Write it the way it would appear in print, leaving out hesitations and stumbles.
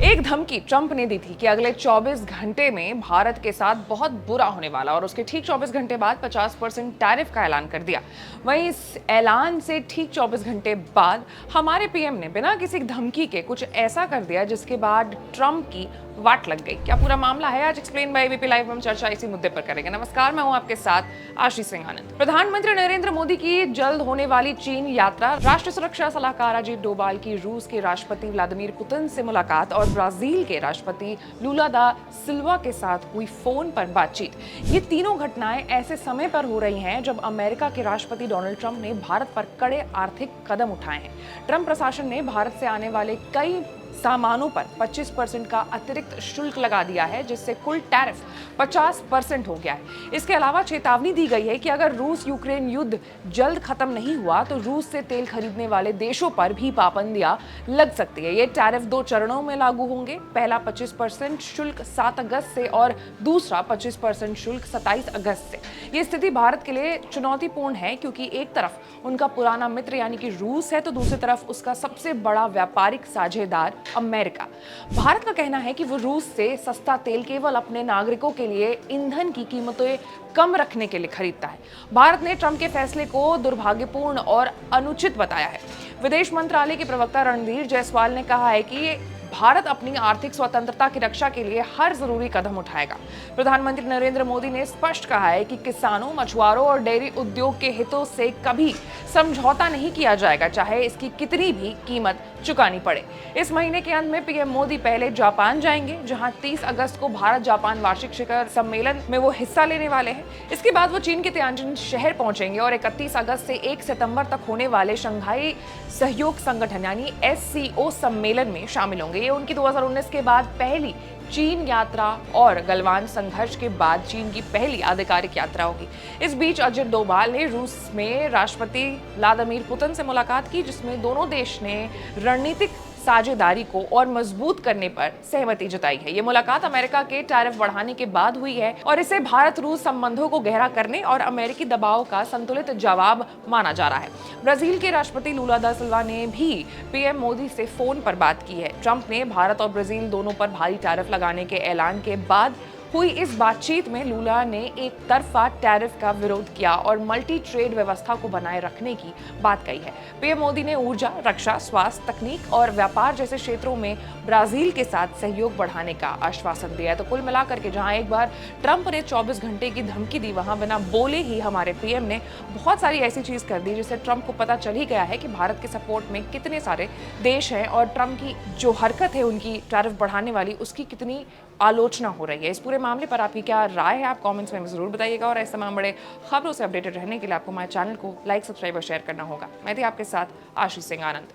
एक धमकी ट्रंप ने दी थी कि अगले 24 घंटे में भारत के साथ बहुत बुरा होने वाला और उसके ठीक 24 घंटे बाद 50% टैरिफ का ऐलान कर दिया। वहीं इस ऐलान से ठीक 24 घंटे बाद हमारे पीएम ने बिना किसी धमकी के कुछ ऐसा कर दिया जिसके बाद ट्रंप की वाट लग गई। क्या पूरा मामला है? आज एक्सप्लेन बाय एबीपी लाइव में हम चर्चा इसी मुद्दे पर करेंगे। नमस्कार, मैं हूं आपके साथ आशीष सिंह आनंद। प्रधानमंत्री नरेंद्र मोदी की जल्द होने वाली चीन यात्रा, राष्ट्रीय सुरक्षा सलाहकार अजीत डोभाल की रूस के राष्ट्रपति व्लादिमीर पुतिन से मुलाकात और ब्राजील के राष्ट्रपति लूला दा सिल्वा के साथ हुई फोन पर बातचीत, ये तीनों घटनाएं ऐसे समय पर हो रही हैं जब अमेरिका के राष्ट्रपति डोनाल्ड ट्रंप ने भारत पर कड़े आर्थिक कदम उठाए हैं। ट्रंप प्रशासन ने भारत से आने वाले कई सामानों पर 25% का अतिरिक्त शुल्क लगा दिया है, जिससे कुल टैरिफ 50% हो गया है। इसके अलावा चेतावनी दी गई है कि अगर रूस यूक्रेन युद्ध जल्द खत्म नहीं हुआ तो रूस से तेल खरीदने वाले देशों पर भी पाबंदियां लग सकती है। ये टैरिफ 2 चरणों में लागू होंगे। पहला 25% शुल्क 7 अगस्त से और दूसरा 25% शुल्क 27 अगस्त से। ये स्थिति भारत के लिए चुनौतीपूर्ण है क्योंकि एक तरफ उनका पुराना मित्र यानी कि रूस है तो दूसरी तरफ उसका सबसे बड़ा व्यापारिक साझेदार अमेरिका। भारत का कहना है कि वो रूस से सस्ता तेल केवल अपने नागरिकों के लिए ईंधन की कीमतें कम रखने के लिए खरीदता है। भारत ने ट्रंप के फैसले को दुर्भाग्यपूर्ण और अनुचित बताया है। विदेश मंत्रालय के प्रवक्ता रणधीर जायसवाल ने कहा है कि भारत अपनी आर्थिक स्वतंत्रता की रक्षा के लिए हर जरूरी कदम उठाएगा। प्रधानमंत्री नरेंद्र मोदी ने स्पष्ट कहा है कि किसानों, मछुआरों और डेयरी उद्योग के हितों से कभी समझौता नहीं किया जाएगा, चाहे इसकी कितनी भी कीमत चुकानी पड़े। इस महीने के अंत में पीएम मोदी पहले जापान जाएंगे, जहां 30 अगस्त को भारत जापान वार्षिक शिखर सम्मेलन में वो हिस्सा लेने वाले हैं। इसके बाद वो चीन के तियानजिन शहर पहुंचेंगे और 31 अगस्त से 1 सितंबर तक होने वाले शंघाई सहयोग संगठन यानी SCO सम्मेलन में शामिल होंगे। ये उनकी 2019 के बाद पहली चीन यात्रा और गलवान संघर्ष के बाद चीन की पहली आधिकारिक यात्रा होगी। इस बीच अजीत डोभाल ने रूस में राष्ट्रपति व्लादिमीर पुतिन से मुलाकात की, जिसमें दोनों देश ने रणनीतिक साझेदारी को और मजबूत करने पर सहमति जताई है। ये मुलाकात अमेरिका के टैरिफ बढ़ाने के बाद हुई है और इसे भारत रूस संबंधों को गहरा करने और अमेरिकी दबाव का संतुलित जवाब माना जा रहा है। ब्राजील के राष्ट्रपति लूला दा सिल्वा ने भी पीएम मोदी से फोन पर बात की है। ट्रंप ने भारत और ब्राजील दोनों पर भारी टैरिफ लगाने के ऐलान के बाद हुई इस बातचीत में लूला ने एक तरफा टैरिफ का विरोध किया और मल्टी ट्रेड व्यवस्था को बनाए रखने की बात कही है। पीएम मोदी ने ऊर्जा, रक्षा, स्वास्थ्य, तकनीक और व्यापार जैसे क्षेत्रों में ब्राजील के साथ सहयोग बढ़ाने का आश्वासन दिया है। तो कुल मिलाकर के जहां एक बार ट्रंप ने 24 घंटे की धमकी दी, वहां बिना बोले ही हमारे पीएम ने बहुत सारी ऐसी चीज कर दी जिससे ट्रंप को पता चल ही गया है कि भारत के सपोर्ट में कितने सारे देश हैं और ट्रंप की जो हरकत है उनकी टैरिफ बढ़ाने वाली, उसकी कितनी आलोचना हो रही है। इस पूरे मामले पर आपकी क्या राय है, आप कमेंट्स में जरूर बताइएगा और ऐसे तमाम बड़े खबरों से अपडेटेड रहने के लिए आपको हमारे चैनल को लाइक, सब्सक्राइब और शेयर करना होगा। मैं थी आपके साथ आशीष सिंह आनंद।